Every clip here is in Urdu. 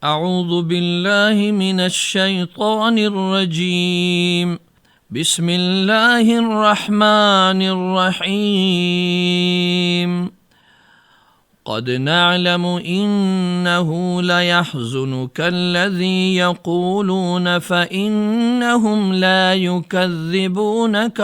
اعوذ باللہ من الشیطان الرجیم بسم اللہ الرحمن الرحیم قد نعلم إنه ليحزنك الذي يقولون فإنهم لا يكذبونك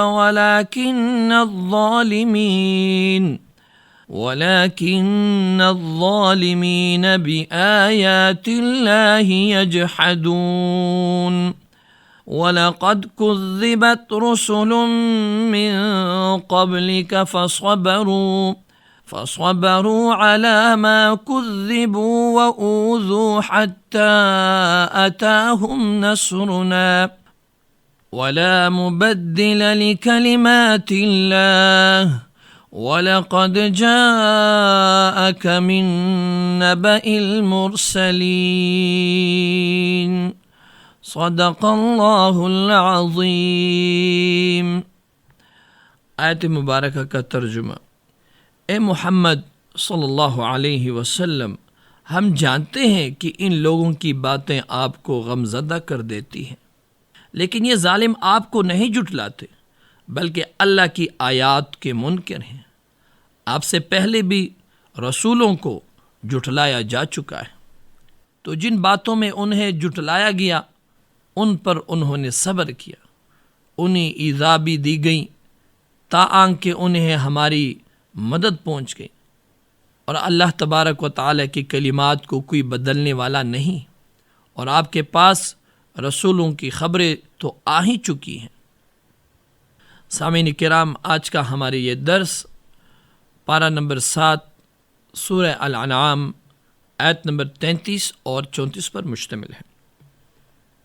ولكن الظالمين بآيات الله يجحدون وَلَقَدْ كُذِّبَتْ رُسُلٌ مِّن قَبْلِكَ فصبروا على ما كذبوا وأوذوا حتى أتاهم نصرنا ولا مبدل لكلمات الله ولقد جاءك من نبأ المرسلين صدق اللہ العظیم۔ آیت مبارکہ کا ترجمہ: اے محمد صلی اللہ علیہ وسلم، ہم جانتے ہیں کہ ان لوگوں کی باتیں آپ کو غمزدہ کر دیتی ہیں، لیکن یہ ظالم آپ کو نہیں جھٹلاتے بلکہ اللہ کی آیات کے منکر ہیں۔ آپ سے پہلے بھی رسولوں کو جھٹلایا جا چکا ہے، تو جن باتوں میں انہیں جھٹلایا گیا ان پر انہوں نے صبر کیا، انہیں ایذا بھی دی گئی تاآں کہ انہیں ہماری مدد پہنچ گئی، اور اللہ تبارک و تعالیٰ کی کلمات کو کوئی بدلنے والا نہیں، اور آپ کے پاس رسولوں کی خبریں تو آ ہی چکی ہیں۔ سامعین کرام، آج کا ہمارے یہ درس پارہ نمبر 7 سورہ الانعام آیت نمبر 33 اور 34 پر مشتمل ہے۔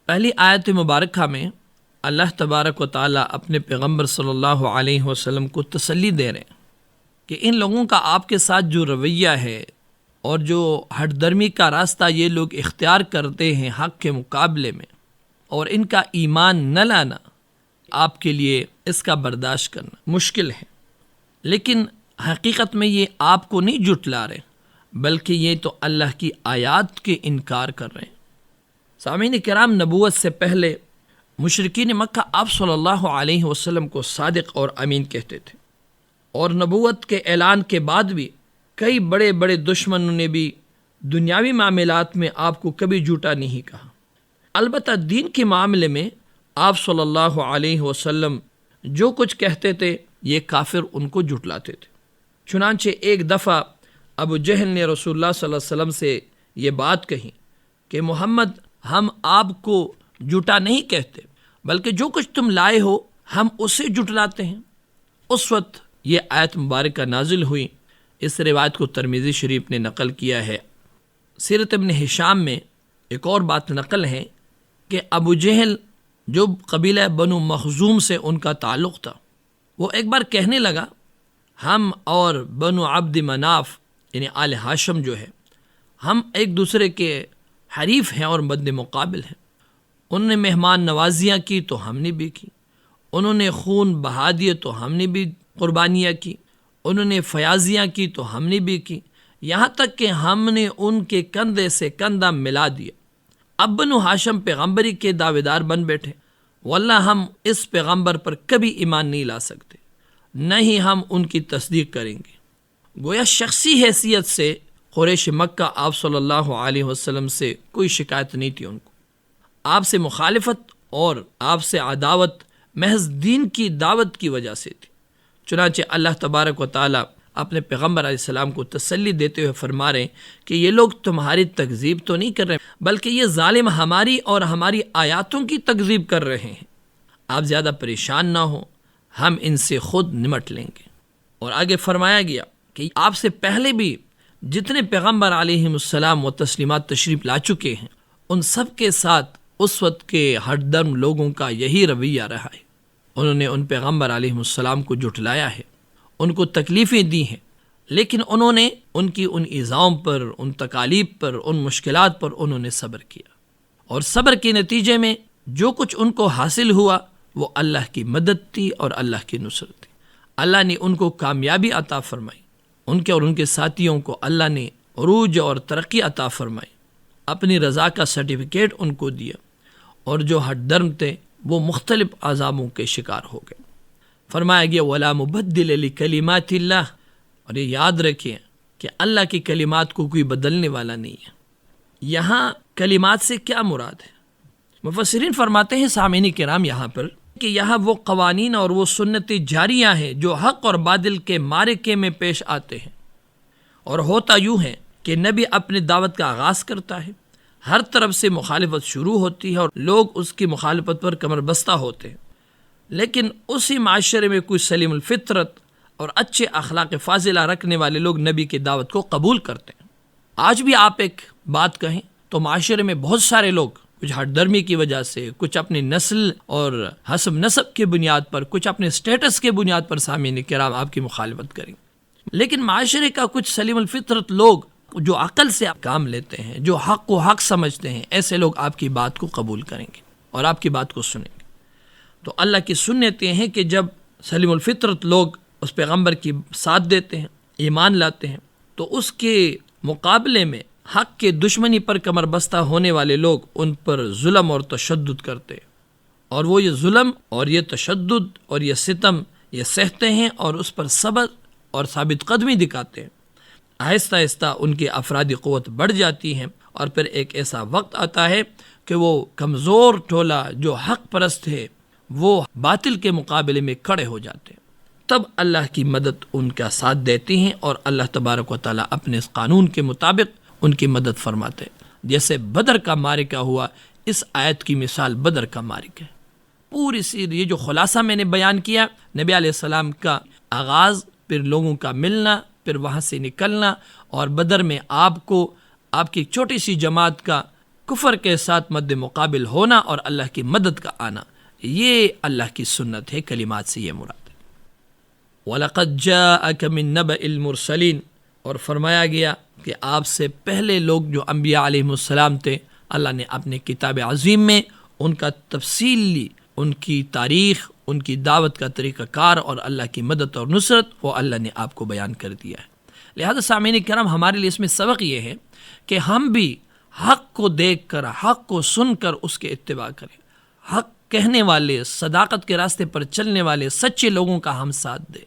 پہلی آیت مبارکہ میں اللہ تبارک و تعالیٰ اپنے پیغمبر صلی اللہ علیہ وسلم کو تسلی دے رہے ہیں کہ ان لوگوں کا آپ کے ساتھ جو رویہ ہے اور جو ہٹ درمی کا راستہ یہ لوگ اختیار کرتے ہیں حق کے مقابلے میں، اور ان کا ایمان نہ لانا، آپ کے لیے اس کا برداشت کرنا مشکل ہے، لیکن حقیقت میں یہ آپ کو نہیں جھٹلا رہے بلکہ یہ تو اللہ کی آیات کے انکار کر رہے ہیں۔ سامعین کرام، نبوت سے پہلے مشرکین مکہ آپ صلی اللہ علیہ وسلم کو صادق اور امین کہتے تھے، اور نبوت کے اعلان کے بعد بھی کئی بڑے بڑے دشمنوں نے بھی دنیاوی معاملات میں آپ کو کبھی جھوٹا نہیں کہا۔ البتہ دین کے معاملے میں آپ صلی اللہ علیہ وسلم جو کچھ کہتے تھے یہ کافر ان کو جھٹلاتے تھے۔ چنانچہ ایک دفعہ ابو جہل نے رسول اللہ صلی اللہ علیہ وسلم سے یہ بات کہی کہ محمد، ہم آپ کو جھوٹا نہیں کہتے بلکہ جو کچھ تم لائے ہو ہم اسے جھٹلاتے ہیں۔ اس وقت یہ آیت مبارکہ نازل ہوئی۔ اس روایت کو ترمذی شریف نے نقل کیا ہے۔ سیرت ابن ہشام میں ایک اور بات نقل ہے کہ ابو جہل جو قبیلہ بنو مخزوم سے ان کا تعلق تھا، وہ ایک بار کہنے لگا، ہم اور بنو عبد مناف یعنی آل ہاشم جو ہے، ہم ایک دوسرے کے حریف ہیں اور مد مقابل ہیں۔ انہوں نے مہمان نوازیاں کی تو ہم نے بھی کی، انہوں نے خون بہا دیے تو ہم نے بھی قربانیاں کی، انہوں نے فیاضیاں کی تو ہم نے بھی کی، یہاں تک کہ ہم نے ان کے کندھے سے کندھا ملا دیا۔ اب بنو ہاشم پیغمبری کے دعوے دار بن بیٹھے، واللہ ہم اس پیغمبر پر کبھی ایمان نہیں لا سکتے، نہ ہی ہم ان کی تصدیق کریں گے۔ گویا شخصی حیثیت سے قریش مکہ آپ صلی اللہ علیہ وسلم سے کوئی شکایت نہیں تھی، ان کو آپ سے مخالفت اور آپ سے عداوت محض دین کی دعوت کی وجہ سے تھی۔ چنانچہ اللہ تبارک و تعالیٰ اپنے پیغمبر علیہ السلام کو تسلی دیتے ہوئے فرما رہے ہیں کہ یہ لوگ تمہاری تکذیب تو نہیں کر رہے بلکہ یہ ظالم ہماری اور ہماری آیاتوں کی تکذیب کر رہے ہیں۔ آپ زیادہ پریشان نہ ہوں، ہم ان سے خود نمٹ لیں گے۔ اور آگے فرمایا گیا کہ آپ سے پہلے بھی جتنے پیغمبر علیہ السلام و تسلیمات تشریف لا چکے ہیں، ان سب کے ساتھ اس وقت کے ہر درم لوگوں کا یہی رویہ رہا ہے۔ انہوں نے ان پیغمبر علیہ السلام کو جھٹلایا ہے، ان کو تکلیفیں دی ہیں، لیکن انہوں نے ان کی ان ایذاؤں پر، ان تکالیف پر، ان مشکلات پر انہوں نے صبر کیا، اور صبر کے نتیجے میں جو کچھ ان کو حاصل ہوا وہ اللہ کی مدد تھی اور اللہ کی نصرت تھی۔ اللہ نے ان کو کامیابی عطا فرمائی، ان کے اور ان کے ساتھیوں کو اللہ نے عروج اور ترقی عطا فرمائی۔ اپنی رضا کا سرٹیفکیٹ ان کو دیا، اور جو ہٹ درم تھے وہ مختلف عذابوں کے شکار ہو گئے۔ فرمایا گیا وَلَا مُبَدِّلَ لِكَلِمَاتِ اللَّهِ، اور یہ یاد رکھیں کہ اللہ کی کلمات کو کوئی بدلنے والا نہیں ہے۔ یہاں کلمات سے کیا مراد ہے؟ مفسرین فرماتے ہیں سامعین کرام یہاں پر کہ یہاں وہ قوانین اور وہ سنتیں جاریہ ہیں جو حق اور باطل کے معرکے میں پیش آتے ہیں، اور ہوتا یوں ہے کہ نبی اپنی دعوت کا آغاز کرتا ہے، ہر طرف سے مخالفت شروع ہوتی ہے اور لوگ اس کی مخالفت پر کمر بستہ ہوتے ہیں، لیکن اسی معاشرے میں کچھ سلیم الفطرت اور اچھے اخلاق فاضلہ رکھنے والے لوگ نبی کی دعوت کو قبول کرتے ہیں۔ آج بھی آپ ایک بات کہیں تو معاشرے میں بہت سارے لوگ کچھ ہٹ درمی کی وجہ سے، کچھ اپنی نسل اور حسب نسب کی بنیاد پر، کچھ اپنے سٹیٹس کے بنیاد پر سامعین کرام آپ کی مخالفت کریں، لیکن معاشرے کا کچھ سلیم الفطرت لوگ جو عقل سے کام لیتے ہیں، جو حق کو حق سمجھتے ہیں، ایسے لوگ آپ کی بات کو قبول کریں گے اور آپ کی بات کو سنیں گے۔ تو اللہ کی سنت یہ ہیں کہ جب سلیم الفطرت لوگ اس پیغمبر کی ساتھ دیتے ہیں، ایمان لاتے ہیں، تو اس کے مقابلے میں حق کے دشمنی پر کمر بستہ ہونے والے لوگ ان پر ظلم اور تشدد کرتے ہیں، اور وہ یہ ظلم اور یہ تشدد اور یہ ستم یہ سہتے ہیں اور اس پر صبر اور ثابت قدمی دکھاتے ہیں۔ آہستہ آہستہ ان کی افرادی قوت بڑھ جاتی ہے، اور پھر ایک ایسا وقت آتا ہے کہ وہ کمزور ٹولہ جو حق پرست ہے وہ باطل کے مقابلے میں کھڑے ہو جاتے ہیں۔ تب اللہ کی مدد ان کا ساتھ دیتی ہیں، اور اللہ تبارک و تعالیٰ اپنے اس قانون کے مطابق ان کی مدد فرماتے ہیں۔ جیسے بدر کا معرکہ ہوا، اس آیت کی مثال بدر کا معرکہ ہے۔ پوری سی یہ جو خلاصہ میں نے بیان کیا، نبی علیہ السلام کا آغاز، پھر لوگوں کا ملنا، پھر وہاں سے نکلنا، اور بدر میں آپ کو آپ کی چھوٹی سی جماعت کا کفر کے ساتھ مد مقابل ہونا اور اللہ کی مدد کا آنا، یہ اللہ کی سنت ہے۔ کلمات سے یہ مراد ہے۔ وَلَقَدْ جَاءَكَ مِن نَبَإِ الْمُرْسَلِينَ، اور فرمایا گیا کہ آپ سے پہلے لوگ جو انبیاء علیہ السلام تھے، اللہ نے اپنے کتاب عظیم میں ان کا تفصیل لی، ان کی تاریخ، ان کی دعوت کا طریقہ کار اور اللہ کی مدد اور نصرت، وہ اللہ نے آپ کو بیان کر دیا ہے۔ لہذا سامعین کرام، ہمارے لیے اس میں سبق یہ ہے کہ ہم بھی حق کو دیکھ کر، حق کو سن کر اس کے اتباع کریں، حق کہنے والے، صداقت کے راستے پر چلنے والے سچے لوگوں کا ہم ساتھ دیں،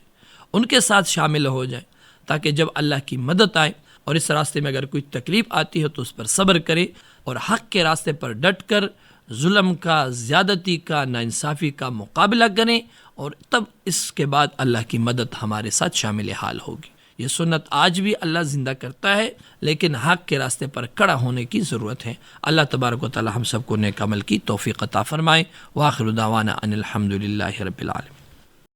ان کے ساتھ شامل ہو جائیں، تاکہ جب اللہ کی مدد آئے اور اس راستے میں اگر کوئی تکلیف آتی ہے تو اس پر صبر کرے، اور حق کے راستے پر ڈٹ کر ظلم کا، زیادتی کا، ناانصافی کا مقابلہ کریں، اور تب اس کے بعد اللہ کی مدد ہمارے ساتھ شامل حال ہوگی۔ یہ سنت آج بھی اللہ زندہ کرتا ہے، لیکن حق کے راستے پر کھڑا ہونے کی ضرورت ہے۔ اللہ تبارک و تعالی ہم سب کو نیک عمل کی توفیق عطا فرمائے۔ وآخر دعوانا ان الحمد للہ رب العالمین۔